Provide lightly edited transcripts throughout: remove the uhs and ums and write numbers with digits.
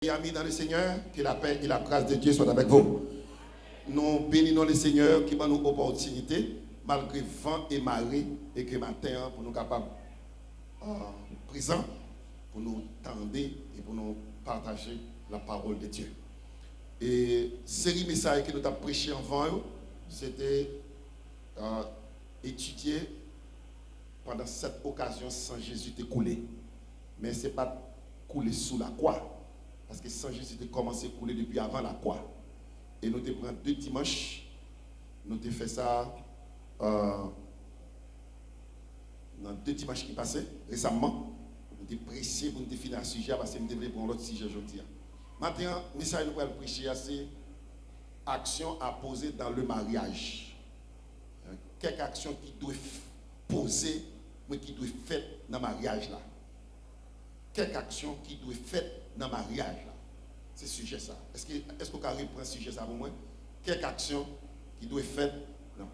Et amis dans le Seigneur, que la paix et la grâce de Dieu soient avec vous. Nous bénissons le Seigneur qui m'a nous opportunité, malgré vent et marée, et que matin, pour nous capables présents, pour nous tendre et pour nous partager la parole de Dieu. Et série message que nous avons prêché avant, c'était étudier pendant cette occasion sans Jésus te couler. Mais ce n'est pas couler sous la croix. Parce que sans Jésus, tu as commencé à couler depuis avant la croix. Et nous avons pris 2 dimanches. Nous avons fait ça dans 2 dimanches qui passaient, récemment. Nous avons pressé pour nous finir un sujet parce que nous devons prendre l'autre sujet aujourd'hui. Maintenant, le message que nous allons prêcher, c'est action à poser dans le mariage. Quelques actions qui doivent poser, mais qui doivent faire dans le mariage là. Quelques actions qui doivent faire dans le mariage là. C'est ce sujet ça. Est-ce qu'on arrive pour un sujet ça pour moi? Quelques actions qui doivent faire? Non.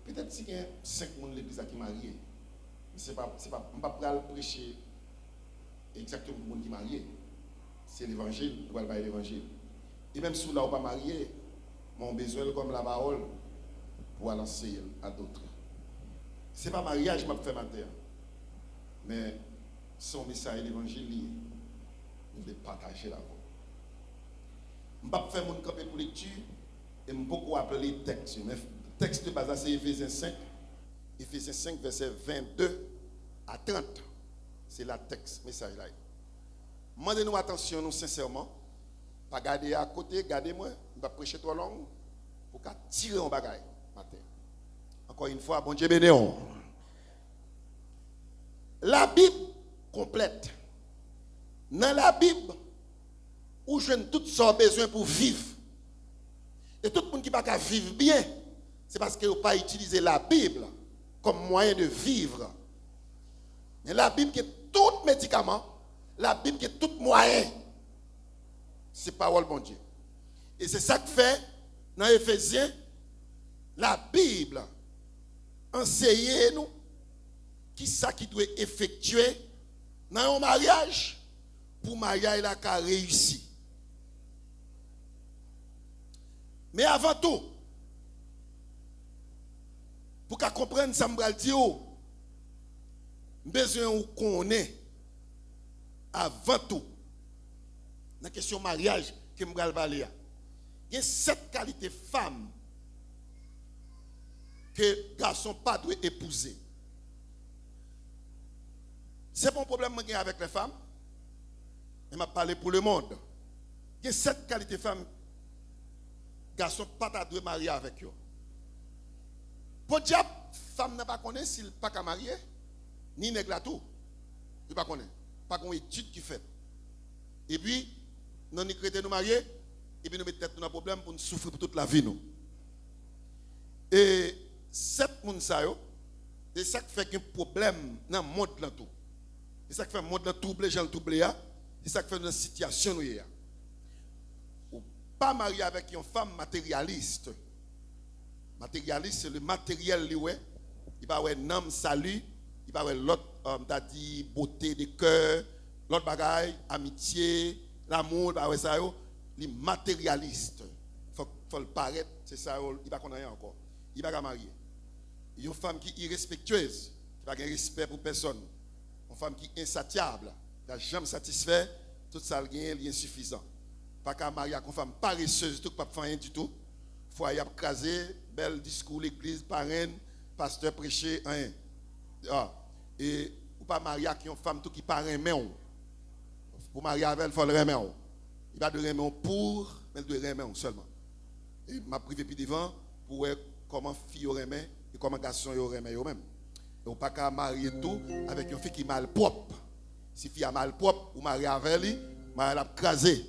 Peut-être si il y a 5 personnes de l'église qui sont mariées. Mais je ne vais pas prêcher exactement pour les gens qui sont mariés. C'est l'évangile, nous allons parler de l'évangile. Et même si vous n'êtes pas marié, mon besoin comme la parole pour lancer à d'autres. Ce n'est pas mariage que je fais matin. Mais son message de l'évangile, nous devons partager la voix. Je ne vais pas faire mon campé pour lecture et je vais beaucoup appeler texte. Mais le texte de base, c'est Éphésiens 5. Éphésiens 5, verset 22 à 30. C'est la texte, message là. Demandez-nous attention, nous sincèrement. Pas garder à côté, gardez-moi. Je vais prêcher trop long pour qu'à tirer en bagaille matin. Encore une fois, bon Dieu bénéon. La Bible complète. Dans la Bible, où je tout ça besoin pour vivre. Et tout le monde qui ne peut pas vivre bien, c'est parce qu'il n'a pas utilisé la Bible comme moyen de vivre. Mais la Bible qui est tout médicament, la Bible qui est tout moyen, c'est parole bon Dieu. Et c'est ça que fait dans Éphésiens, la Bible enseigne nous qui ça qui doit effectuer dans un mariage pour mariage la qu'a réussi. Mais avant tout, pour qu'à comprendre ça, je dire, besoin de connaître avant tout, dans la question mariage que je vais parler. Il y a 7 qualités femmes que garçon pas doit épouser. C'est pas un problème avec les femmes. Je m'a parlé pour le monde. Il y a 7 qualités femmes garçon pas doit marier avec eux. Pour diable, femme n'a pas connaît s'il pas qu'à marier, ni nègre la tout. Il pas connaît. Pas qu'on étude qui fait. Et puis, nous nous chrétiens nous marier, et puis nous mettons tête dans un problème pour nous souffrir pour toute la vie nous. Et 7 personnes ça yo, c'est ça qui fait un problème dans le monde là tout. C'est ça qui fait le monde là troublé, Jean troublé là. C'est ça qui fait une situation nous là. Ou pas marié avec une femme matérialiste. Matérialiste, c'est le matériel li ouais. Il va avoir un homme salut, il va avoir l'autre t'a dit beauté de cœur, l'autre bagaille, amitié, l'amour, va avoir ça yo, les matérialistes. Faut le paraître, c'est ça il va connaître encore. Il va marier. Une femme qui est irrespectueuse, qui n'a pas de respect pour personne. Une femme qui est insatiable, qui n'a jamais satisfait, tout ça est insuffisant. Pas qu'à marier avec une femme paresseuse, tout pas faire rien du tout. Faut y avoir crasé, bel discours, l'église, parraine, pasteur prêcher, rien. Ah. Et ou pas marier avec une femme tout qui paraît main. Pour marier avec elle, il faut le remettre. Il va de remettre pour, mais il doit remettre seulement. Et m'a privé puis devant pour voir comment fille remet et comment garçon remet eux-mêmes. Et on pas qu'à marier tout avec une fille qui est mal propre. Si fille a mal propre, ou marier avec elle, elle a crasé.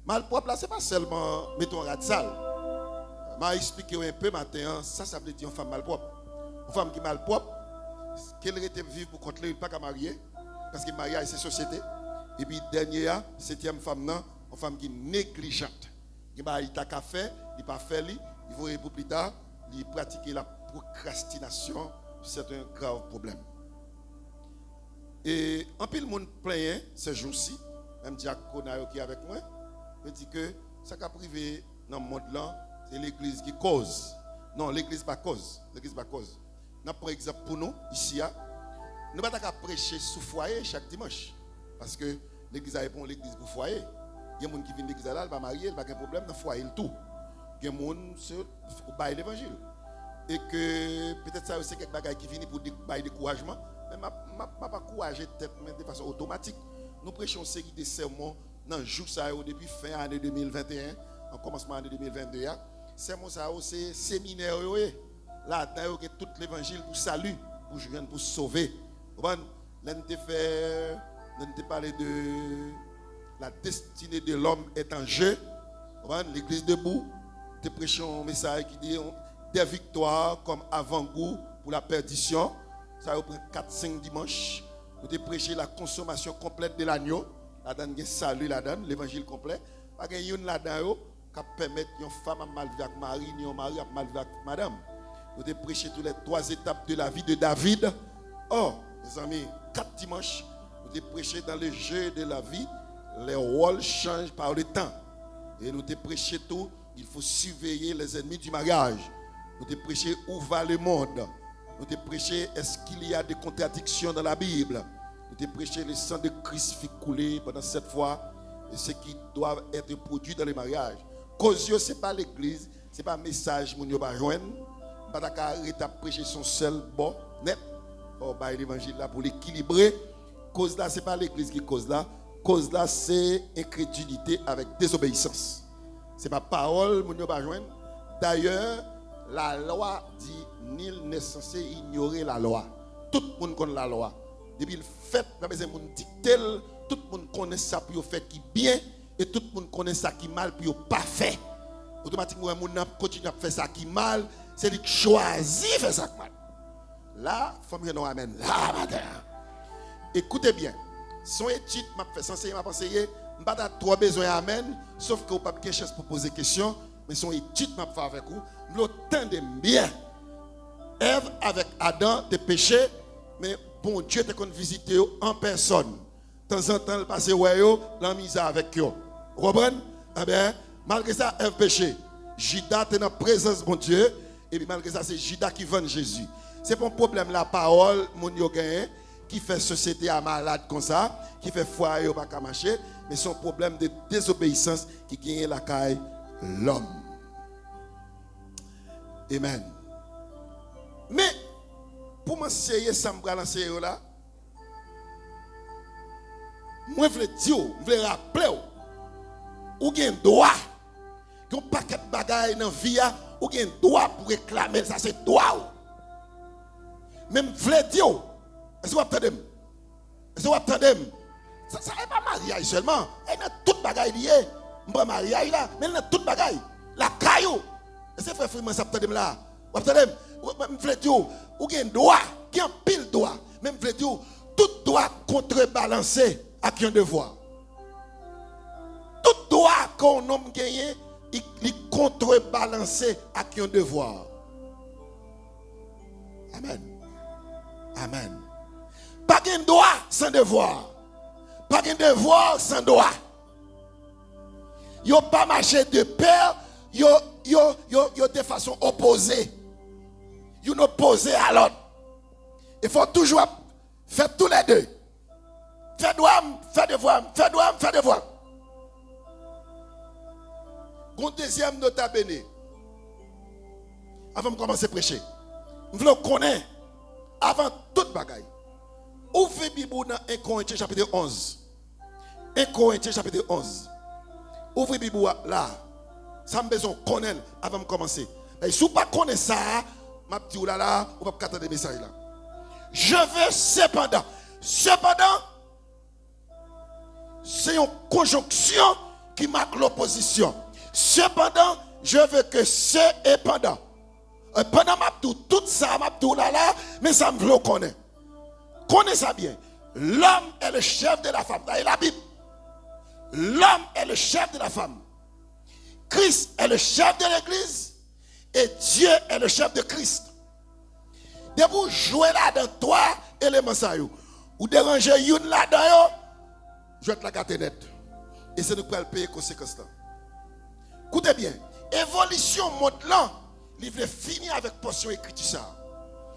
Mal propre là, c'est pas seulement mettons rat sale. M'a expliqué un peu matin, ça veut dire une femme mal propre. Une femme qui est mal propre, qu'elle était vivre pour contrôler, pas qu'à marier parce que mariage c'est société. Et puis dernière, 7e femme non, une femme qui est négligente. Il t'a qu'à faire, il pas fait lui, il faut pour plus tard, il pratiquer la procrastination, c'est un grave problème. Et en pile monde plaint ces jours-ci, même diaconaire qui est avec moi, me dit que ça qui a privé dans le monde là, c'est l'église qui cause. Non, l'église pas cause. L'église pas cause. Par exemple, pour nous, ici, nous ne pouvons pas prêcher sous foyer chaque dimanche. Parce que l'église a répondu l'église pour foyer. Il y a des gens qui viennent de l'église là, ils ne vont pas marier, ils n'ont pas de problème dans le foyer le tout. Il y a des gens qui baillent l'évangile. Et que peut-être ça aussi quelque chose qui viennent pour bailler découragement. Mais je ne vais pas encourager de façon automatique. Nous prêchons une série de sermons dans le jour depuis fin année 2021, en commencement année 2022. Sermons ça c'est séminaire là dedans que tout l'évangile pour salut, pour joindre, pour sauver. Là nous avons parlé de la destinée de l'homme est en jeu. L'église debout, nous prêchons un message qui dit des victoires comme avant-goût pour la perdition. Ça va prendre 4-5 dimanches. Nous avons prêché la consommation complète de l'agneau. Là-dedans, il y a salut là-dedans, l'évangile complet. Pas qu'il y a une là-dedans qui permet une femme à mal vivre avec Marie, ni un mari à mal vivre avec madame. Nous avons prêché toutes les 3 étapes de la vie de David. Oh, mes amis, 4 dimanches, nous avons prêché dans le jeu de la vie. Les rôles changent par le temps. Et nous avons prêché tout. Il faut surveiller les ennemis du mariage. Nous avons prêché où va le monde. Nous avons prêché est-ce qu'il y a des contradictions dans la Bible. Nous avons prêché le sang de Christ fait couler pendant 7 fois. Et ce qui doit être produit dans les mariages. Cause ce n'est pas l'église, ce n'est pas un message que nous ne pouvons pas joindre. Nous ne pouvons pas arrêter à prêcher son seul bon, net. Pour l'évangile là pour l'équilibrer. Cause là, ce n'est pas l'église qui cause là. Cause là, c'est incrédulité avec désobéissance. Ce n'est pas parole que nous ne pouvons pas joindre. D'ailleurs, la loi dit nul n'est censé ignorer la loi. Tout le monde connaît la loi. Depuis le fait, le monde dicte, tout le monde connaît ça pour faire qui bien et tout le monde connaît ça qui mal pour pas fait. Automatiquement, le monde continue à faire ça qui mal, c'est lui qui choisit faire ça qui mal. Là, il faut que nous amène. Là, madame. Écoutez bien. Son étude m'a fait censé m'a pensé, je n'ai pas trop besoin amen, sauf que vous n'avez pas de chance pour poser des questions, mais son étude m'a fait avec vous. Vous l'entendez bien. Ève avec Adam, des péchés, mais bon Dieu te qu'on visiter en personne. De temps en temps, il passe la misère avec eux. Vous comprenez? Eh bien, malgré ça, Ève péché. Judas est dans la présence de bon Dieu, et puis malgré ça, c'est Judas qui vend Jésus. C'est pas un problème la parole, mon yo gagne, qui fait société à malade comme ça, qui fait foyer au pas qu'à marcher, mais c'est un problème de désobéissance qui gagne la caille l'homme. Amen. Mais, pour m'enseigner ça, me balancer là, moi, je veux dire, je veux rappeler, ou gen droit, yon paquet de bagaille dans la vie, ou gen droit pour réclamer, ça c'est droit. Même je veux dire, est-ce que vous attendez? Est-ce que vous attendez? Ça n'est pas mariage seulement, il y a tout bagaille lié. Je ne pas mariage là, mais il y a tout bagaille. La caillou. Est-ce que frère Freeman, ça attendez là? Vous attendez? Je veux dire, ou gen droit, qui en pile droit. Même je veux dire, tout doit contrebalancer à qui un devoir. Tout droit qu'un homme gagne, il contrebalancer à qui un devoir. Amen. Amen. Pas de droit sans devoir. Pas de devoir sans droit. Yo pas marché de pair, yo de façon opposée. Yo opposé à l'autre. Il faut toujours faire tous les deux. Faire droit, faire devoir, faire droit, faire devoir. Une deuxième nota bene. Avant de commencer à prêcher. Nous voulons connaître avant toute bagaille. Ouvrez la Bible dans 1 Corinthiens chapitre 11. 1 Corinthiens chapitre 11. Ouvrez la Bible là. Ça me besoin de connaître avant de commencer. Et si vous ne connaissez pas ça, je dis là, vous ne pouvez pas attendre des messages là. Je veux cependant. Cependant, c'est une conjonction qui marque l'opposition. Cependant, je veux que c'est et pendant. Pendant tout ça, là, mais ça me veut connaître. Connaissez ça bien. L'homme est le chef de la femme. Dans la Bible. L'homme est le chef de la femme. Christ est le chef de l'église. Et Dieu est le chef de Christ. De vous jouer là dans trois éléments ça. Ou déranger une là-dedans, je vais te la gâter net. Et c'est nous qui allons payer les conséquences. Écoutez bien, évolution monde là, il veut finir avec portion écrite ça.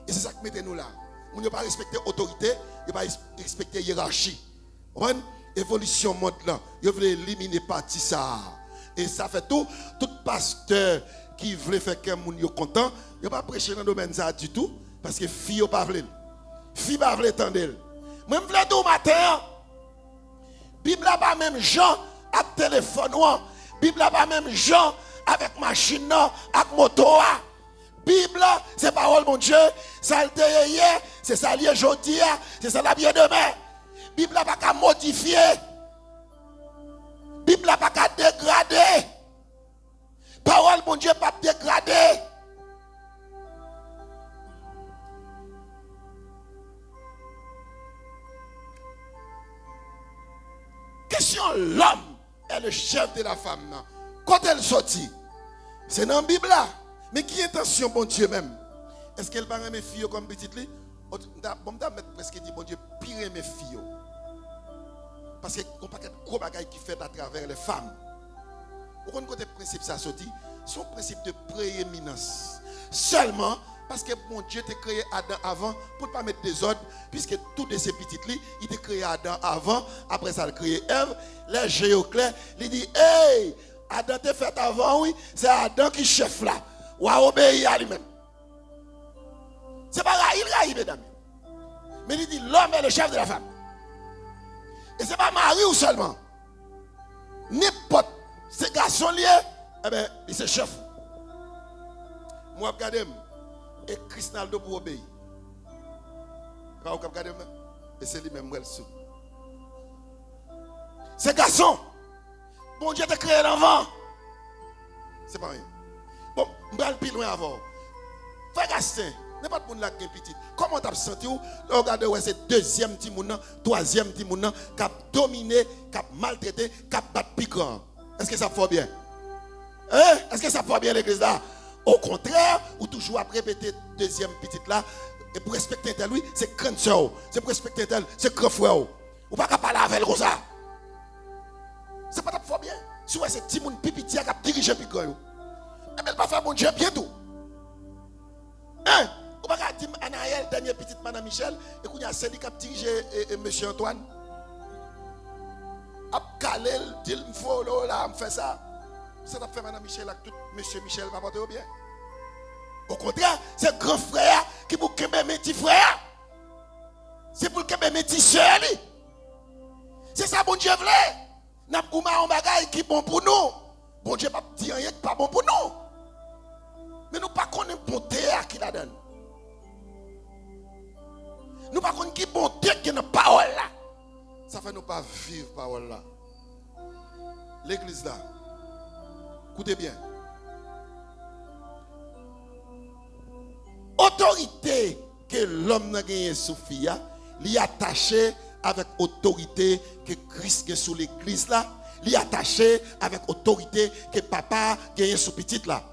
Et c'est ça que mettez nous là. On ne pas respecter l'autorité, on ne pas respecter la hiérarchie. Évolution monde là, il veut éliminer partie ça. Et ça fait tout pasteur qui veut faire que les gens content, il ne pas prêcher dans le domaine ça du tout, parce que fille pas veut. Fille pas veut tendre. Moi je veux dire matin, Bible n'a pas même gens avec téléphone, Bible n'a pas même gens avec machine, avec moto. Bible, c'est parole mon Dieu, ça le hier, c'est ça lié aujourd'hui, c'est ça la bien demain. Bible n'a pas qu'à modifier. Bible n'a pas qu'à dégrader. Parole mon Dieu pas dégrader. Question l'homme est le chef de la femme. Quand elle sortit, c'est dans la Bible là. Mais qui intention bon Dieu même? Est-ce qu'elle va mes filles comme petite li? Bon, je vais presque dire bon Dieu pire mes filles. Parce que il n'y a pas de gros bagaille qui fait à travers les femmes. Vous connaissez le principe ça sorti? Son principe de prééminence. Seulement parce que mon Dieu t'a créé Adam avant pour ne pas mettre des ordres, puisque tous de ces petites li, il t'a créé Adam avant, après ça il a créé Ève. Les géoclés, il dit hey, Adam t'a fait avant, oui, c'est Adam qui chef là. Ou à obéir à lui-même. C'est pas il mesdames. Mais il dit l'homme est le chef de la femme. Et c'est pas mari ou seulement. N'importe ces garçons liés, eh bien, il se chef. Moi, regardez, et Crisnaldo pour obéir. Pas regardez, et c'est lui-même qui sous. Ces garçons, bon Dieu t'a créé l'enfant. C'est pas rien. Bon, je vais aller plus loin avant. Frère Gastin, n'importe qui qui est petit. Comment tu as senti? Regardez, c'est deuxième petit monde, troisième petit monde qui a dominé, qui a maltraité, qui a battu plus grand. Est-ce que ça fait bien? Hein? Est-ce que ça fait bien l'église là? Au contraire, ou toujours à répéter deuxième petite là, et pour respecter tel, oui, c'est grand soeur, c'est pour respecter tel, c'est grand frère. Ou pas qu'à parler avec elle comme ça. C'est pas fait bien. Si vous c'est petit monde petit qui a dirigé plus grand. Elle ne va pas faire mon Dieu bientôt. Hein? Vous ne pouvez pas dire Anaël, dernière petite madame Michel, et qu'on y a celle qui a dirigé M. Antoine. A calé, dit il me faut là, me fait ça. Ça t'a fait madame Michel avec tout M. Michel va porter au bien. Au contraire, c'est grand frère qui pour que mes petits frères. C'est pour que mes petits soeurs. C'est ça bon Dieu voulait. N'a pas un bagage qui est bon pour nous. Bon Dieu pas dire rien qui pas bon pour nous. Mais nous pas connaissons bonté à qui la donne. Nous pas connaissons qui bonté qui est dans la parole là. Ça fait nous pas vivre la parole là. L'église là. Écoutez bien. Autorité que l'homme n'a gagné sous Fia, l'y attaché avec autorité que Christ a sous l'église là. Li attaché avec autorité que papa gagne sous petite là.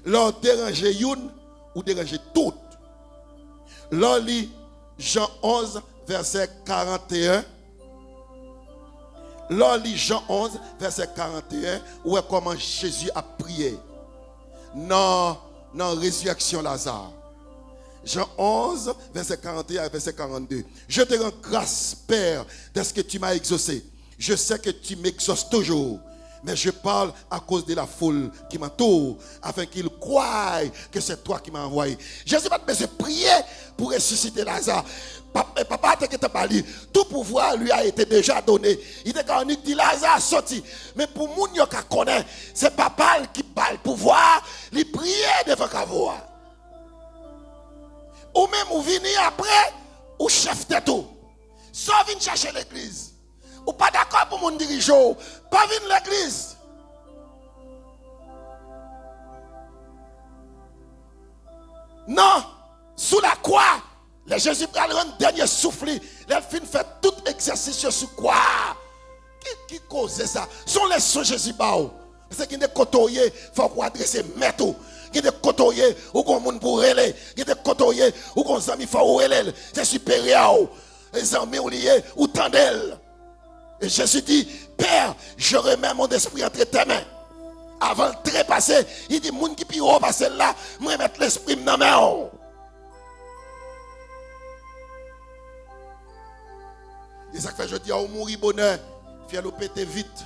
L'on déranger une ou déranger toute. L'on lit Jean 11 verset 41. L'on lit Jean 11 verset 41 où est comment Jésus a prié. Non, résurrection Lazare. Jean 11 verset 41 verset 42. Je te rends grâce Père de ce que tu m'as exaucé. Je sais que tu m'exauces toujours, mais je parle à cause de la foule qui m'entoure, afin qu'ils croient que c'est toi qui m'as envoyé. Jésus va te prier pour ressusciter Lazare. Papa t'a parlé, tout pouvoir lui a été déjà donné. Il était quand on dit Lazare sorti. Mais pour moun yo ka connaît, c'est papa qui parle le pouvoir, il prier devant ka voir. Ou même ou venir après, ou chef de tout. Sauf venir chercher l'église. Ou pas d'accord pour mon dirigeant, pas venir l'église. Non, sous la croix, les Jésus prend le dernier souffle, les fin fait tout exercice sur quoi? Qui cause ça? Sont les sons Jésus bao. C'est qui des côtoyés, faut qu'on adresse maître. Qui des côtoyés, ou qu'on monde pour relais, qui des côtoyés, ou qu'on amis faut relais, c'est supérieur. Les amis ou liés ou tandel. Et Jésus dit, Père, je remets mon esprit entre tes mains. Avant le trépasser, il dit, moun qui pire passer là, moi remettre l'esprit dans mes mains. Et ça fait je dis, ou mourir bonheur, fier le péter vite.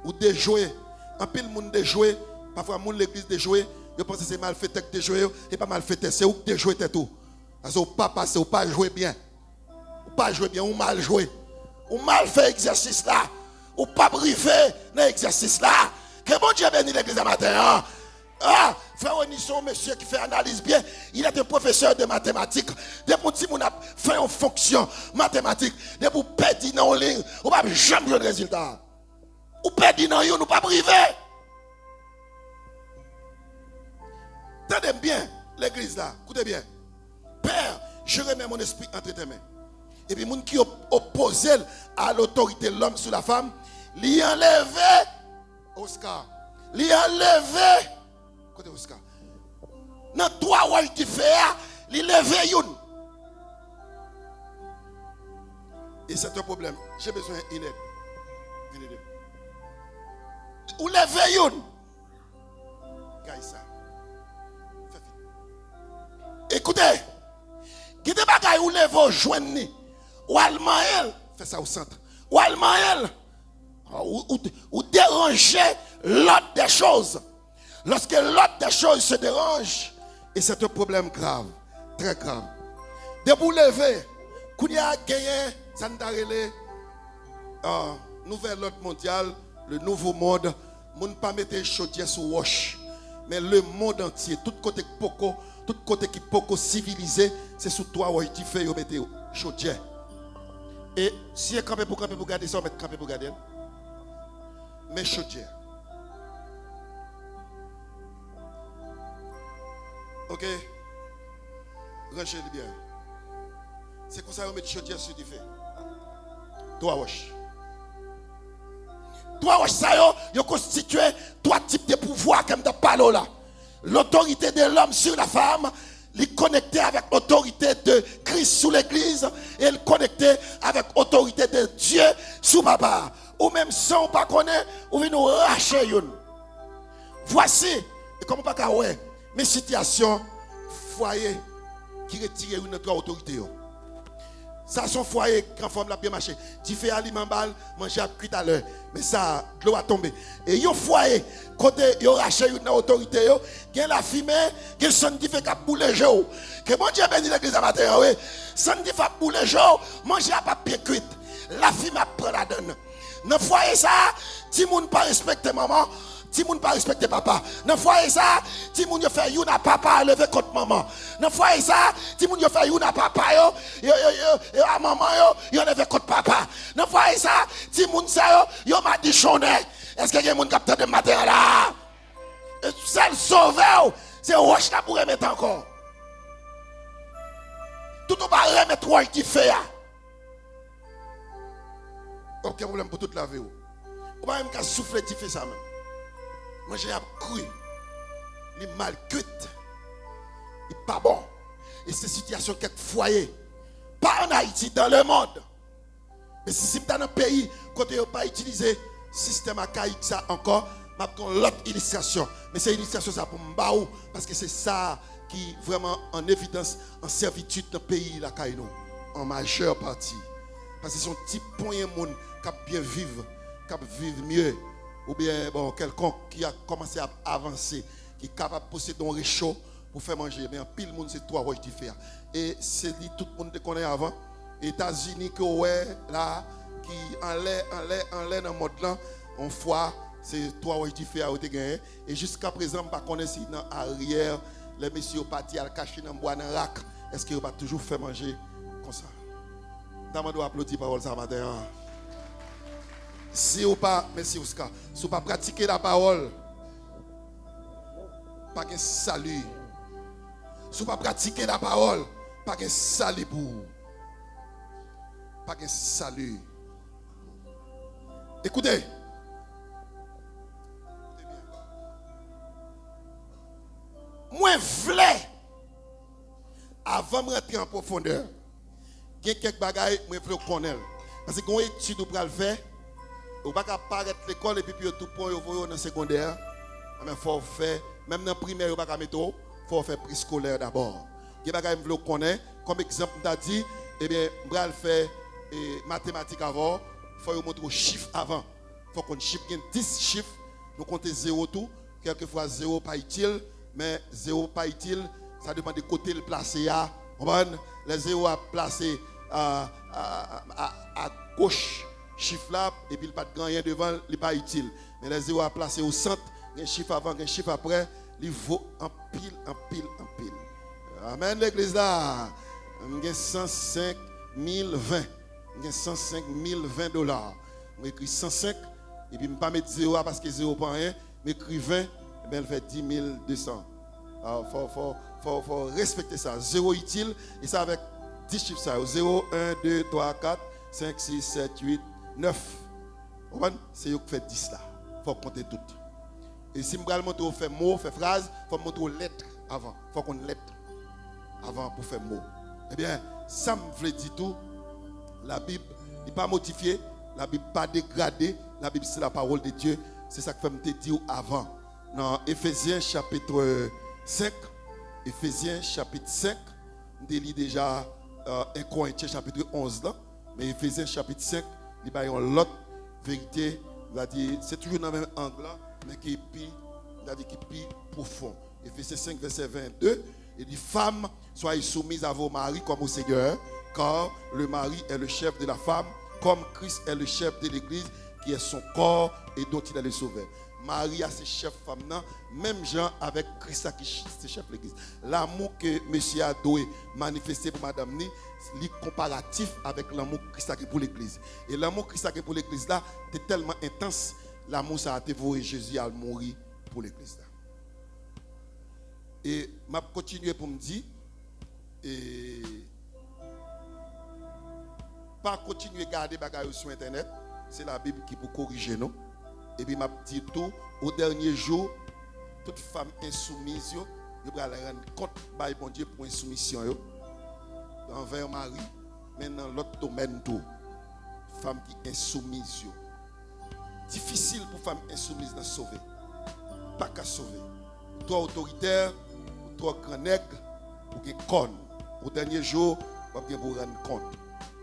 Ou déjouer. En pile monde déjouer, parfois monde l'église déjouer, je pense que c'est mal fait que déjouer et pas mal fait, c'est où déjouer tout. Parce que ou pas passer, ou pas jouer bien. Ou pas jouer bien, ou mal jouer. Ou mal fait exercice là. Ou pas briver dans l'exercice là. Que bon Dieu bénisse l'église ce matin. Hein? Ah, frère Onisson, monsieur qui fait analyse bien, il est un professeur de mathématiques. Depuis que vous avez fait une fonction mathématique, depuis que vous perdez dans une ligne, vous n'avez jamais eu de résultat. Vous perdez dans une ligne, vous n'avez pas brivé. Tenez bien l'église là, écoutez bien. Père, je remets mon esprit entre tes mains. Et puis, les gens qui opposent à l'autorité de l'homme sur la femme, l'y enlevé, Oscar, l'y enlevé, côté Oscar. Dans trois rois qui fait, l'y levé une. Et c'est un problème. J'ai besoin d'une aide. Ou levé une. Gagne ça. Écoutez, qui te bagaille ou levé au joindre ou allemand fait ça au centre. Ou allemand ou déranger l'autre des choses. Lorsque l'autre des choses se dérange, et c'est un problème grave, très grave. De vous lever, quand il y a gagné, ça nous a relé, nouvel ordre mondial, le nouveau monde, on ne pas mettre chaudière sous wash, mais le monde entier, tout côté poco, tout côté qui poco civilisé, c'est sous toi où il fait vous mettez chaudière. Et si vous campez pour garder ça, vous mettez camper pour garder. Mais chaudière. Ok? Rangez-le bien. C'est comme ça que vous mettez chaudière sur du feu. Trois roches. Trois roches, ça y a constitué trois types de pouvoirs comme dans parole là. L'autorité de l'homme sur la femme, les connecter avec l'autorité de Christ sous l'église et le connecter avec l'autorité de Dieu sous papa. Ou même sans pas connaître, ou venir nous racher une. Voici, et comme pas qu'à ouais, mes situations, foyer qui retire une autre autorité. Ça, son foyer, quand femme l'a bien marché. Tu fais aliment bal, manger à cuit à l'heure. Mais ça, l'eau a tombé. Et yon foyer, côté yon raché une autorité, il y a la fumée, il y a son qui fait qu'à bouler jour. Que mon Dieu bénisse l'église à matin, oui. Son qui fait bouler jour, manger à papier cuit. La fumée prend la donne. Dans le foyer, ça, si moun pas respecter maman, si moun pas respecter papa. Dans le foyer, ça, si moun fait yon à papa, lever contre maman. Dans le foyer, ça, si moun fait yon à papa, yo à maman, yo lever contre papa. Dans le foyer, ça, si moun ça, yo m'a dit chonné. Est-ce que y a moun capteur de matin là? Celle sauver, c'est roche là pour remettre encore. Tout on va remettre roche qui fait. Aucun problème pour toute la vie. On va même qu'à souffler, tu fais ça même. Moi j'ai cru. Il est mal cuit. Il n'est pas bon. Et ces situations, quelques foyers. Pas en Haïti, dans le monde. Mais si c'est dans un pays, quand on n'a pas utilisé le système archaïque, ça encore, je vais l'autre illustration. Mais c'est une illustration ça pour m'baou. Parce que c'est ça qui est vraiment en évidence, en servitude dans le pays, la Kaino. En majeure partie. Parce que c'est un petit point de monde qui a bien vivre, qui a vivre mieux. Ou bien bon, quelqu'un qui a commencé à avancer, qui est capable de posséder un réchaud pour faire manger. Mais en pile le monde, c'est trois roches différentes. Et c'est tout le monde connaît avant. États-Unis, que ouais, là, qui en l'air dans le monde là, on voit, c'est trois roches différentes. Et jusqu'à présent, je ne connais pas si dans l'arrière, les messieurs partis à cacher dans le bois, dans le rack. Est-ce qu'ils vont toujours faire manger comme ça? Je dois applaudir parole ça matin. Si ou pas, merci Oscar, si ou pas pratiquer la parole, pas de salut. Si ou pas pratiquer la parole, pas de salut pour vous. Pas de salut. Écoutez. Moi, v'lais, avant de rentrer en profondeur, il y a quelques bagailles que je veux connaître. Parce que quand on étude ou le faire, on ne peut pas paraître l'école et puis tout point dans le secondaire. Mais il faut faire, même dans le primaire, on ne peut pas mettre, il faut faire préscolaire d'abord. Il y a des choses que connaître. Comme exemple, on a dit, eh bien, on va faire mathématiques avant, il faut montrer les chiffres avant. Il faut qu'on chiffre 10 chiffres, nous comptons 0 tout. Quelquefois 0 pas utile, mais 0 pas utile, ça dépend de côté le placer. Les 0 à placer à gauche, chiffre là, et puis il n'y a pas de rien devant, il n'est pas utile. Mais les 0 à placer au centre, un chiffre avant, un chiffre après, il vaut en pile, en pile, en pile. Amen, l'église là. J'ai 105 020. J'ai 105 020 dollars. Je écris 105, et puis je ne pas mettre 0 parce que 0 pas rien. Je écris 20, et bien elle fait 10 200. Il faut respecter ça. 0 utile, et ça avec 10 chiffres. Ça. 0, 1, 2, 3, 4, 5, 6, 7, 8, 9. C'est eux qui fait 10 là. Il faut compter tout. Et si je vais montrer faire mot, faire phrase, il faut montrer aux lettres avant. Il faut qu'on lettre avant pour faire mot. Eh bien, ça me veut dire tout. La Bible n'est pas modifiée, la Bible n'est pas dégradée, la Bible c'est la parole de Dieu. C'est ça que je me dire avant. Dans Éphésiens chapitre 5, Éphésiens chapitre 5, on lit déjà 1 Corinthiens chapitre 11 là, mais Éphésiens chapitre 5, il y a une autre vérité, c'est toujours dans le même angle là, mais qui est plus profond. Éphésiens 5, verset 22, il dit, femmes, soyez soumises à vos maris comme au Seigneur, car le mari est le chef de la femme, comme Christ est le chef de l'Église, qui est son corps et dont il est le sauveur. Marie a ses chefs femmes, même gens avec Christ qui est chef de l'Église. L'amour que monsieur a doué manifesté pour madame Ni, c'est comparatif avec l'amour que Christ a pour l'Église. Et l'amour que Christ a pour l'Église là, c'est tellement intense, l'amour ça a été voué Jésus à mourir pour l'Église là. Et je vais continuer pour me dire, et pas continuer à garder les bagages sur Internet, c'est la Bible qui peut corriger nous. Et puis, je dis tout, au dernier jour, toute femme insoumise, elle va rendre compte de bon Dieu pour insoumission envers mari, mais dans l'autre domaine tout. Femme qui est insoumise. Difficile pour femme insoumise de sauver. Pas qu'à sauver. Toi autoritaire, toi grand nègre, pour que con. Au dernier jour, on va bien vous rendre compte.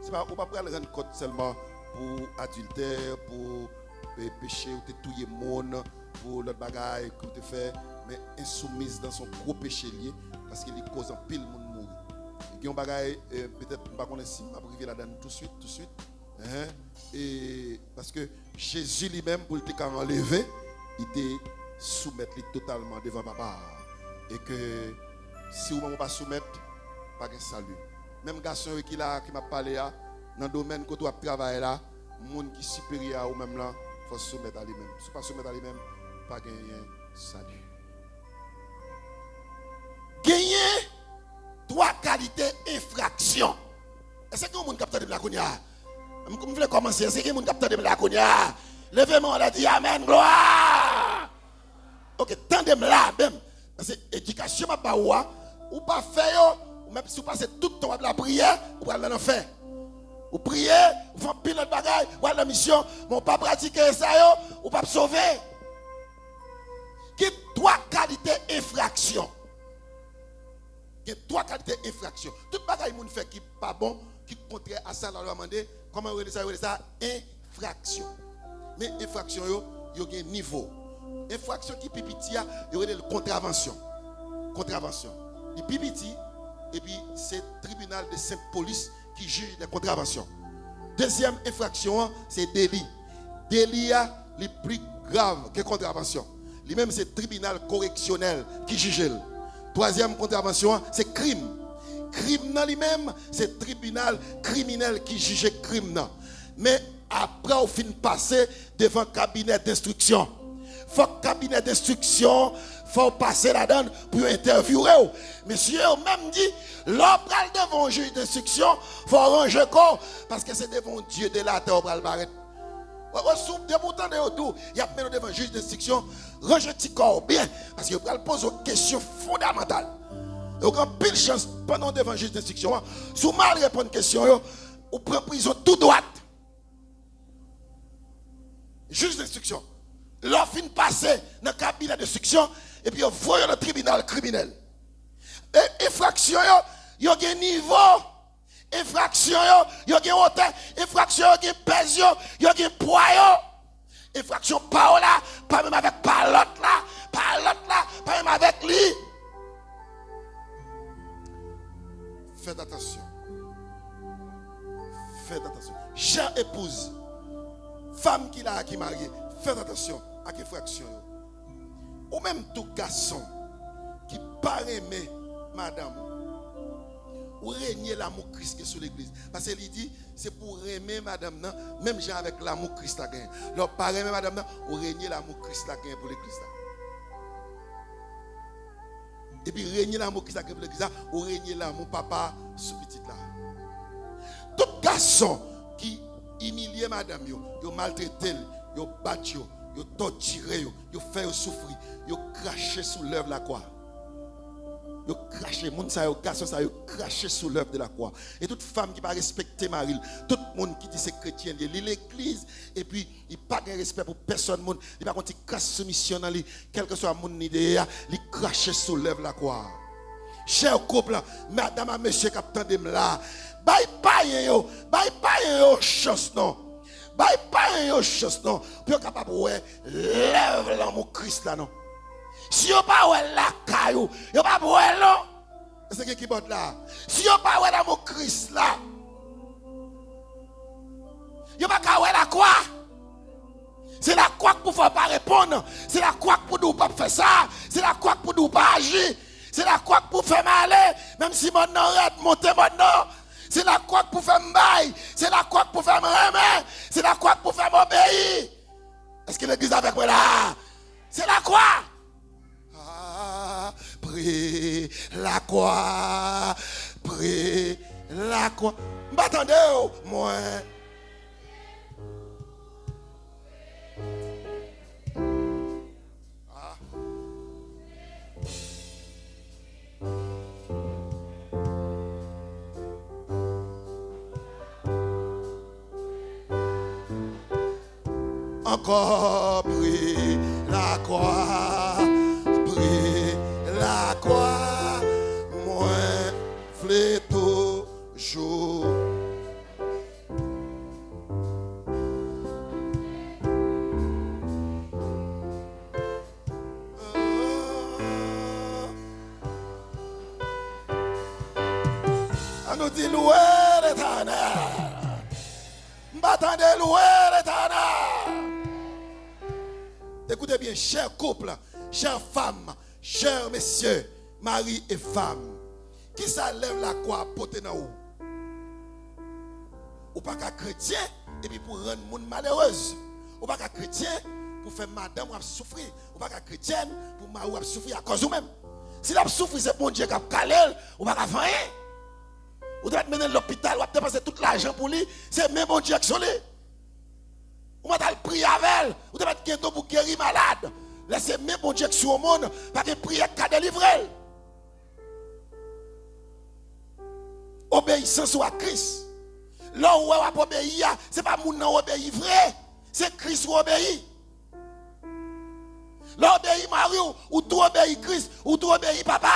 C'est pas, on va pas rendre compte seulement pour adultère, pour péché, ou te touiller monde, pour l'autre bagaille que tu fais, mais insoumise dans son gros péché lié, parce qu'il cause un pile monde mourir. Il y a un bagaille, peut-être, je ne sais pas si je vais arriver là-dedans tout de suite. Et parce que Jésus lui-même, pour le enlever, il te soumettre totalement devant papa. Et que si vous ne pas soumettre, pas de salut. Même garçon qui m'a parlé là, dans le domaine que tu as travaillé là, le monde qui est supérieur ou même là, il faut se soumettre à lui-même. Si tu ne pas soumettre à lui-même, pas gagner salut. Gagner trois qualités infraction. Est-ce que vous avez capté de la cognac? Je voulais commencer. Est-ce que vous avez capté de la cognac? Levez-moi, on a dit Amen, gloire. Ok, tendez-moi là, même. Parce que l'éducation, ou pas faire, ou même si vous passez tout le temps à la prière, ou à l'enfer. Vous priez, vous faites pile de bagaille, vous avez la mission, mais vous pas pratiquer ça, ou pas sauver. Il y a trois qualités infraction. Il y a trois qualités infraction. Tout bagaille moun fait qui pas bon, qui contraire à ça, on va demander comment on dit ça, infraction. Mais infraction, il y a un niveau. Infraction qui pipiti, il y a une contravention. Contravention. Il pipiti, et puis c'est le tribunal de Sainte-Police qui juge les contraventions. Deuxième infraction, c'est délit. Délit est le plus grave que contravention. Lui-même, c'est le tribunal correctionnel qui juge. Troisième contravention, c'est crime. Crime dans lui-même, c'est le tribunal criminel qui juge crime. Mais après, au fin passer devant le cabinet d'instruction. Il faut que le cabinet d'instruction, il faut passer là-dedans pour interviewer. Monsieur, même dit, l'homme devant un juge d'instruction, il faut ranger corps, parce que c'est devant Dieu de la terre, on va le barrer. Il y a même devant un juge d'instruction, ranger petit corps bien, parce qu'il va poser une question fondamentale. Il y a pile chance pendant devant un juge d'instruction, si vous mal répondre à une question, vous prenez prison tout droite. Juge d'instruction. L'on fin passer dans le cabinet d'instruction et puis on voit dans le tribunal criminel. Et infraction, il y a un niveau. Infraction, il y a un hauteur. Infraction, il y a un pèse, il y a un poids. Infraction, pas là, pas même avec pas l'autre là, pas même avec lui. Faites attention. Faites attention. Chère épouse, femme qui l'a qui mariée, faites attention à quelle fraction. Ou même tout garçon qui pas aimé madame, ou régner l'amour Christ sur l'église. Parce qu'il dit, c'est pour aimer madame, non? Même gens avec l'amour Christ a gagné. Alors, pas aimer madame, non? Ou régner l'amour Christ a gagné pour l'église. Et puis, régner l'amour Christ a gagné pour l'église, ou régner l'amour papa sous petit là. Tout garçon qui humilie madame, yo maltraité, yo battu, yo torturé, yo fait souffrir, yo craché sous l'œuvre de la croix. Yo craché, moun sa yo garçon sa yo craché sous l'œuvre de la croix. Et toute femme qui va respecter Marie, tout le monde qui dit c'est chrétien, il lit l'église et puis il pas de respect pour personne monde, il pas contre casse soumission dans lui, quel que soit mon idée, il craché sous l'œuvre de la croix. Cher couple, madame et monsieur capitaine de là, bye chance non. Bye chance non. Pour capable ouais, lève l'amour Christ là non. Si vous pas ouais la caillou, vous pas ouais non. C'est qui botte là. Si vous pas ouais l'amour Christ là. Vous pas ouais la croix. C'est la croix pour faire pas répondre, c'est la croix pour nous pas faire ça, c'est la croix pour nous pas agir, c'est la croix pour faire mal, même si mon nom arrête monter mon nom. C'est la croix pour faire m'baille, c'est la croix pour faire me remettre, c'est la croix pour faire m'obéir. Est-ce que l'église avec moi là? C'est la croix. Prie la croix, prie la croix. M'attendez, moi. Encore prie la croix, prie la croix, moi flé toujours. On nous dit louer l'Éternel, m'attendez louer l'Éternel. Écoutez bien, chers couples, chères femmes, chers messieurs, mari et femme, qui s'enlève la croix pour te dans ou pas qu'un chrétien et puis pour rendre le monde malheureuse, ou pas qu'un chrétien pour faire madame ou souffrir, ou pas qu'un chrétien pour mari ou souffrir à cause ou même. Si la souffrir c'est bon Dieu qui a calé, ou pas qu'à faire rien. Ou doit mener à l'hôpital, ou dépenser tout l'argent pour lui, c'est même bon Dieu qui sont là. Ou m'a prier avec elle, ou devez être pour guérir malade. Laissez même bon Dieu qui soit au monde, parce que prière qui a délivré. Obéissance à Christ. Là où on va obéir, ce n'est pas mon nom obéir vrai, c'est Christ qui obéit. Là obéit Marie, ou tout obéit Christ, ou tout obéit papa.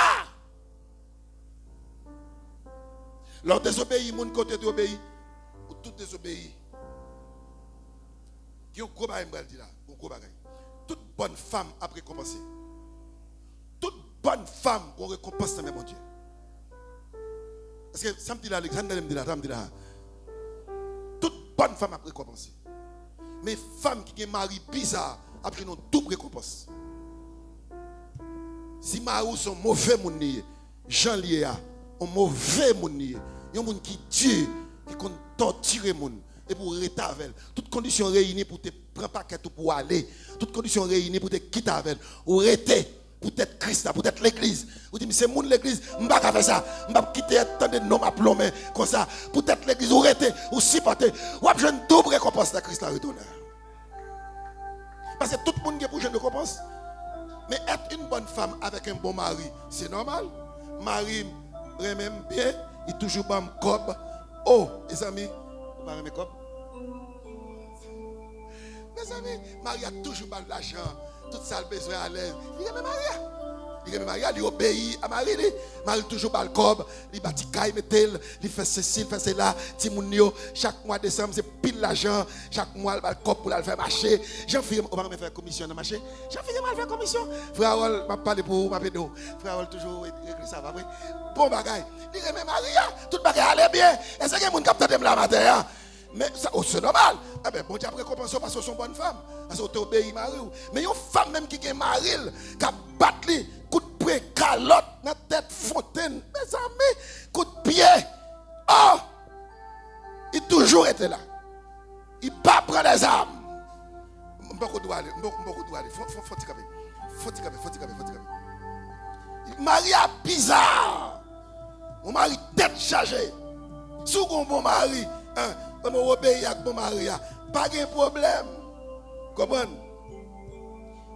Là désobéit mon côté d'obéir, ou tout désobéit. Il y a un gros bagage là, un gros bagage. Toute bonne femme a récompensé. Toute bonne femme qu'on récompense dans mon Dieu. Parce que ça me dit là, Alexandre me dit là, ça me dit là. Toute bonne femme a récompensé. Mais femme qui a un mari bizarre a pris une double récompense. Si mari sont mauvais mon nier, Jean lié a un mauvais mon nier. Il y a un monde qui tue, qui compte torturer mon. Et pour rester avec elle. Toutes conditions réunies pour te prendre paquet pour aller. Toutes conditions réunies pour te quitter avec elle. Ou rester pour être Christ, pour être l'église. Ou dit, c'est mon l'église, je ne vais pas faire ça. Je ne vais pas quitter tant de noms à plomber comme ça. Pour être l'église, ou rester, ou supporter. Ou avoir une double récompense de Christ à retourner. Parce que tout le monde qui a pour une récompense. Mais être une bonne femme avec un bon mari, c'est normal. Mari, même bien, il est toujours bon cob. Oh, les amis. Mes amis, Maria toujours pas de l'argent. Tout ça le besoin à l'aise. Il aime Maria. Il aime Maria, il obéit à Marie. Marie toujours pas le cob. Il bâtit caille, mettez-le. Il fait ceci, il fait cela. Timounio, chaque mois de décembre, c'est pile l'argent. Chaque mois, il va le cob pour le faire marcher. Jean-Philippe, on va me faire commission dans le marché. Jean-Philippe, on va faire commission. Frère Harold, m'a parlé pour vous, m'a pédo. Frère Harold, toujours écrit ça, va, oui. Bon bagaille. Il aime Maria. Tout bagaille allait bien. Est-ce qu'il y a des gens qui ont la matin? Mais ça, c'est normal. Eh bien, bon Dieu a récompensé parce que sont bonnes femmes. Parce que tu obéis Marie. Mais une femme même qui est mariée, qui a battu, coup de pied, calotte, dans la tête, fontaine, mes amis, coup de pied. Oh! Il a toujours été là. Il ne pas prendre les armes. Beaucoup doit aller. Faut Marie a bizarre. Mon mari tête chargée. Sous mon bon mari. Comme on obéit à mon mari, pas de problème. Comprenez?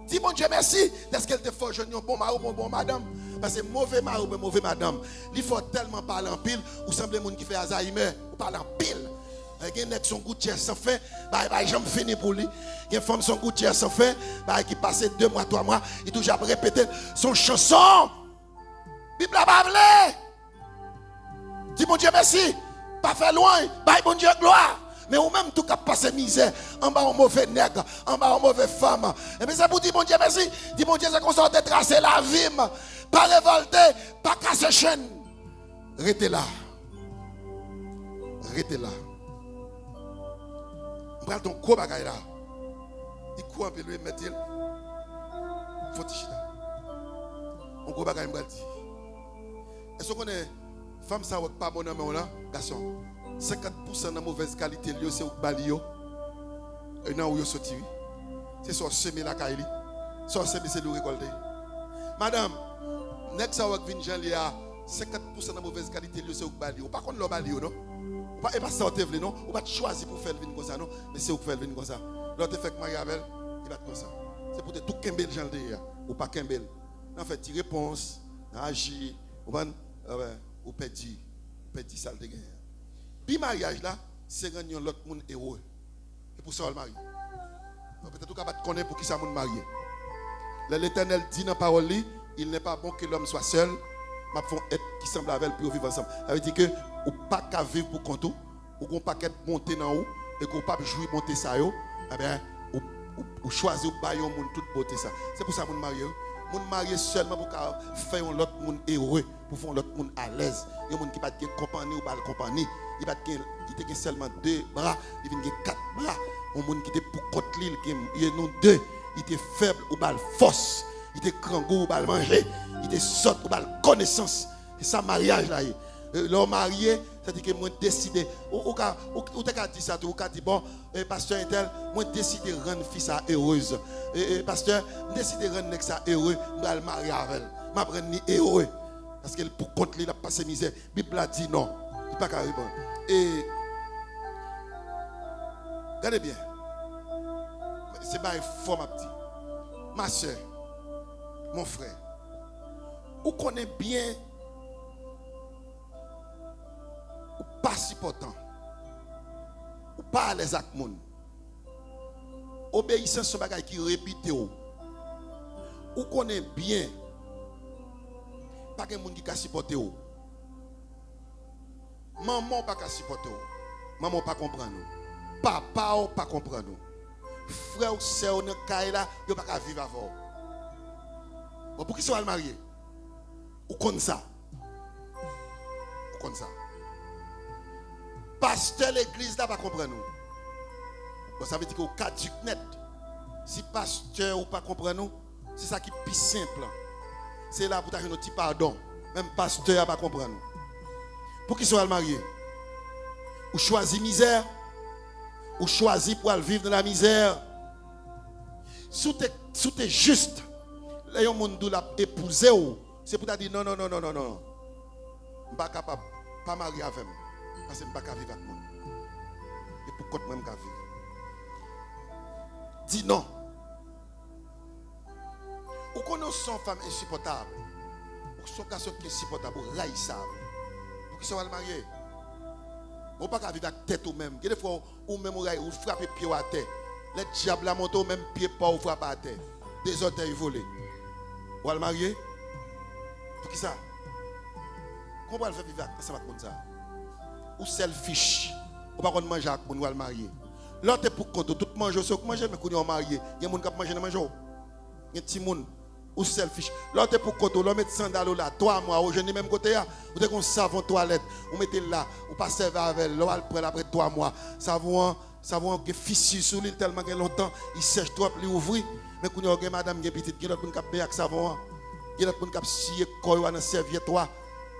Dis mon Dieu merci, est-ce qu'elle te fait jeune bon mari ou bon madame? Parce que mauvais mari ou mauvais madame, il faut tellement parler en pile, ou semble monde qui fait Alzheimer, ou parler en pile. Il y a son gouttière sans fin, bah j'aime fini pour lui. Il y a une femme son gouttière sans fin, bah qui passe 2 mois, 3 mois, il toujours répéter son chanson. Bible a parlé. Dis mon Dieu merci. Pas fait loin, bye bon Dieu gloire. Mais ou même tout cas passer misère, en bas un mauvais nègre, en bas un mauvais femme. Et bien c'est pour dire bon Dieu merci. Dis mon Dieu c'est qu'on sorte de tracer la vie. Pas révolter, pas casser chaîne. Restez là. Restez là. Prends ton gros bagaille là. Il court un peu lui mettre il. Faut tirer là. On gros bagaille me dit. Est-ce qu'on est femme ça pas bon homme là, garçon. 50% de mauvaise qualité lieu c'est au balio. Et non où yo sorti. C'est soit semer la caille. Soit semer c'est le récolter. Madame, next ça va venir Jean Léa 50% de mauvaise qualité lieu c'est au balio. Pas contre le balio non. Et pas sortir venir non, ou pas choisir pour faire venir comme ça non, mais c'est pour faire venir comme ça. L'autre fait que Marie-Abel, il va comme ça. C'est pour tout kembel Jean Léa ou pas kembel. En fait, tu réponse, agir, ou perdit ça le gain. Puis mariage là, c'est gagner l'autre monde heureux. Et pour ça on le marie. Peut-être qu'on va te connaître pour qui ça monde marié. L'Éternel dit dans la parole, il n'est pas bon que l'homme soit seul, mais font être qui semble avec pour vivre ensemble. Ça veut dire que ou pas qu'à vivre pour compte ou qu'on pas qu'être monter dans haut et qu'on pas jouir monter ça yo, eh bien ou choisir ou bailler monde toute beauté ça. C'est pour ça monde marié. Moun marié seulement pour faire un autre monde heureux, pour faire un autre monde à l'aise. Il y a un monde qui pas de compagnie ou pas de compagnie. Il pas de seulement 2 bras, il vient 4 bras. Un monde qui était pour côté l'île, il y a non 2. Il était faible ou pas force. Il était grand ou pas manger. Il était sot ou pas connaissance. C'est ça mariage là. L'homme marié, c'est-à-dire que moi décidé ou t'as dit ça, ou t'as dit bon pasteur Intel, moi décidé rendre fils heureuse. Pasteur, décidé rendre nex ça heureux, moi le marier avec elle. M'a prendre ni heureux parce que pour contre lui il a passé misère. Bible a dit non, il pas qu'à répondre. Et regardez bien. C'est pas fort ma petite. Ma soeur, mon frère. Vous connaissez bien ou pas supportant, ou pas à l'aise avec monde. Obéissance c'est un bagage qui répète ou connaît bien pas de monde qui peut supporter ou. Maman pas qu'à supporter ou. Maman pas comprendre nous. Papa ou pas comprendre nous. Frère ou sœur dans caille là, yo pas qu'à vivre avant. Bon pour qui soit marié? Ou comme ça. Ou comme ça. Pasteur l'église là pas comprendre nous. Bon, ça veut dire qu'au cas du net, si pasteur ou pas comprendre nous, c'est ça qui est plus simple. C'est là pour t'avoir un petit pardon. Même pasteur pas comprendre nous. Pour qui soit marié? Ou choisir misère, ou choisir pour aller vivre dans la misère. Si tu es juste, là yon monde l'a épousé ou, c'est pour te dire non. Je ne suis pas capable pas marier avec moi. Parce que je ne peux pas vivre avec moi. Et pourquoi je ne peux pas vivre? Dis non. Ou qu'on a une femme insupportable. Ou son garçon qui est insupportable. Ou raïssable. Pour qu'ils soient mariés. On ne peut pas vivre avec tête ou même. Des fois, ou même ou frappe pied à terre. Les diables la montent au même pied, pas ou frappe à terre. Des orteils volés. Ou le marier? Pour qui ça? Comment on va faire vivre ensemble comme ça? Ou selfish? Ou pas qu'on mange avec nous le marier? L'autre est pour compte, tout manger, c'est manger, mais qu'on est marié. Il y a des gens qui mangent, manger. Il y a des gens ou selfish. L'autre est pour compte, l'homme met sandales là, 3 mois, au jeune même côté, ou dès qu'on savon toilette, on mettez là, ou pas servir avec, l'eau après 3 mois, savon qui fissure sur lui tellement qu'il longtemps, il sèche trop, il ouvre. Mais quand il y a madame qui est petite, il y a d'autres qui ont avec savon, il y a d'autres qui ont scié quoi dans serviette toi.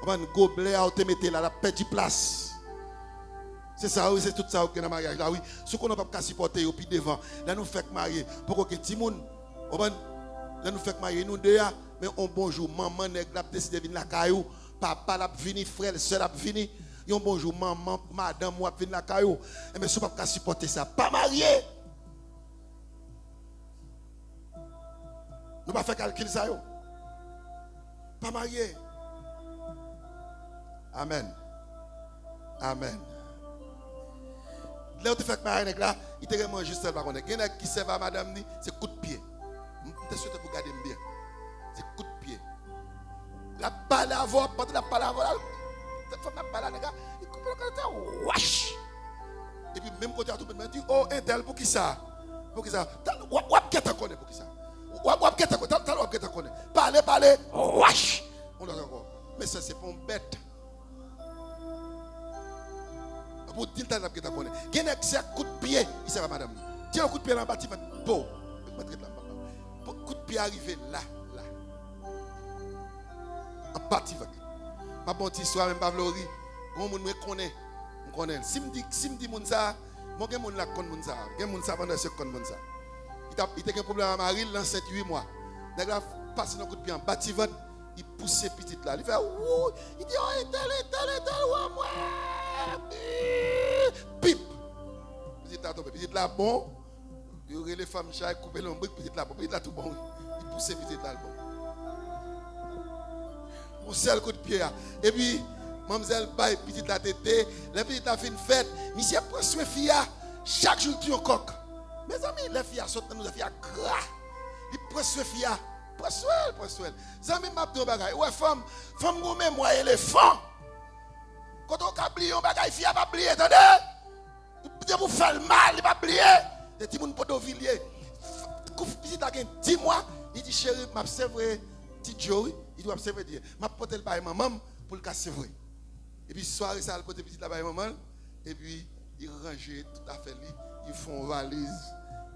On va un gobelet à te mettre là, la petite place. C'est ça, oui, c'est tout ça qui est dans le mariage là, oui. Ce qu'on n'a pas supporter au pied devant, là nous fait marier pour que petit monde, là nous fait marier nous deux, mais on bonjour maman nèg la décide de venir la caillou, papa l'a venir, frère, sœur l'a venir, un bonjour maman, madame moi venir la caillou. Mais ce pas supporter ça, pas marié. Nous pas faire calcul ça yo. Pas marié. Amen. Amen. Là où tu fais marier là, il te remonte juste ça par contre. Il y a qui servent à madame ni, c'est coup de pied. Je te souhaite pour garder bien. C'est coup de pied. La balle à voix, pas de la balle à voix. Il faut la balle à gars, il coupe le caractère, wash. Et puis même quand tu as tout le monde dit oh un tel pour qui ça? Pour qui ça? Wap qu'est-ce qu'on connaît pour qui ça? Wap qu'est-ce qu'on connaît? Parlez, wash. On l'a encore. Mais ça c'est pas une bête. Pour dire que tu connais. Il y a un coup de pied, il sert à madame. Tiens un coup de pied dans le bâtiment, beau. Coup de pied arrivé là. En bâtiment. Pas bon petit soir, même pas Vlori. Comment on me connaît? On connaît. Si me dit ça, moi j'ai mon la connaît mon ça. J'ai mon ça pendant ce connaît mon ça. Il a un problème à Marie dans 7-8 mois. Il a passé un coup de pied en bâtiment, il pousse ses petites là. Il fait ouh, il dit oh tel moi. Pip. Petite là bon. Il y aurait les femmes chat couper l'ombrique, petite là bon. Petite là tout bon. Il pousse petite là bon. On seul coup de pied. Et puis, mademoiselle baille petite la tété. La petite la fait une fête. Monsieur prend soin fille. Chaque jour tu un coq. Mes amis, les filles sautent dans nous, les filles gras. Il prend soin fille. Prends soin. Zami m'a dit bagay. Ouais femme gourmet moi éléphant. Quand on a oublié un bagay, fille pas oublier, attendez. Il vous faire le mal, il pas oublier. Des petits moun Podovilier. Petit a 10 mois, il dit chérie, m'a observé petit Joey, il doit observer dire, m'a porter le bail maman pour le casser vrai. Et puis soirée ça le porter petit là bail maman et puis il rangeait tout à fait lui, ils font une valise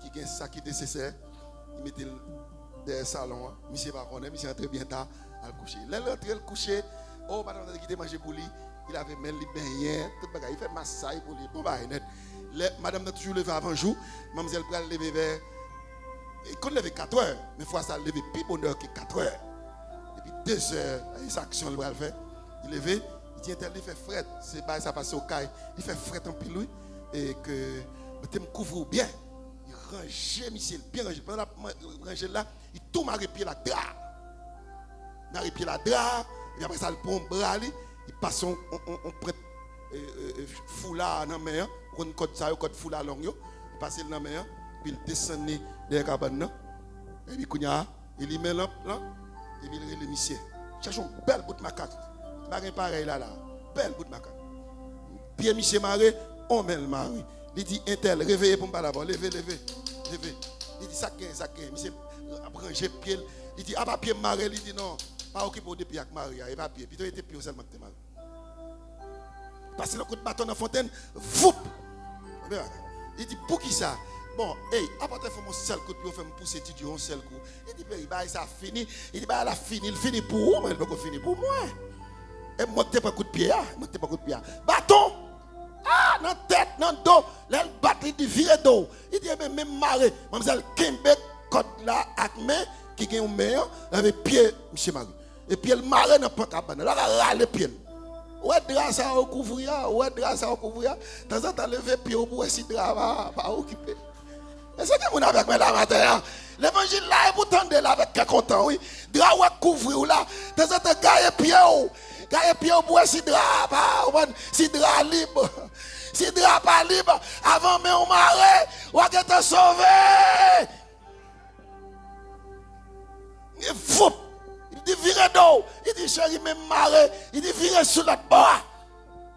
qui a un sac qui est nécessaire, il mettait dans le salon, monsieur pas connaît, monsieur entré bien tard à le coucher. Là le coucher, oh madame a quitté manger pour lui. Il avait même les beignets, tout le bagage. Il fait massage pour lui. Bon, bah, madame a toujours levé avant jour. Mademoiselle Pral levé vers. Il compte lever 4 heures. Mais fois ça levé plus bonheur que 4 heures. Et puis 2 heures, il y a action le bras fait. Il levé, il dit il fait fret. C'est pas ça passe au caille. Il fait fret en pile lui. Et que tu me couvres bien. Il rangeait, monsieur, bien rangé. Pendant la rangée là, il tout marre pied la drap. Marre pied la drap. Et après ça, il prend un bras. Il passe on prête foulard dans la mer, on code ça, code foulard long, il passe dans la mer, puis il descend dans la cabane, et puis il met là, et puis il monsieur. Cherche un bel bout de macaque. Pas pareil là, bel bout de macaque. Puis monsieur maré, on met le mari. Il dit intel, réveillez pour me pas d'abord, levez. Il dit ça, monsieur branché pied. Il dit ah pas pied maré, il dit non. Pas occupé au dépit avec Maria, et pas pied. Puis tu étais pied seulement que tu mal. Parce que le coup de bâton dans la fontaine, foup! Il dit pour qui ça? Bon, hey, après tu fais mon seul coup de pied, on fait me pousser Titi un seul coup. Il dit, bah, ça a fini. Il dit, bah, elle a fini. Il finit pour où? Mais il ne peut pas finir pour moi. Et moi, tu n'as pas coup de pied. Bâton! Ah, dans la tête, dans le dos. Là, il bat, il dit, vire d'eau. Il dit, même marée. Mademoiselle Kimbe, code là, avec main, qui a un meilleur, avec pied, monsieur Marie. Et puis, elle marée dans le cabane. Là, elle a râlé pied. Ouais, drap ça au couvrir. De temps en temps, lever pied au bout, si drap va occuper. Et c'est que vous avez avec moi là matin. L'évangile là, et vous tendez là avec quel content, oui. Drap ou couvrir là. De temps en temps, gagne pied. Et puis au bout, si drap si drap libre. Si drap pas libre, avant mais on marre, ou à te sauver. Il faut. Il dit virez d'eau. Il dit chérie, même marre. Il dit virez sous notre bord.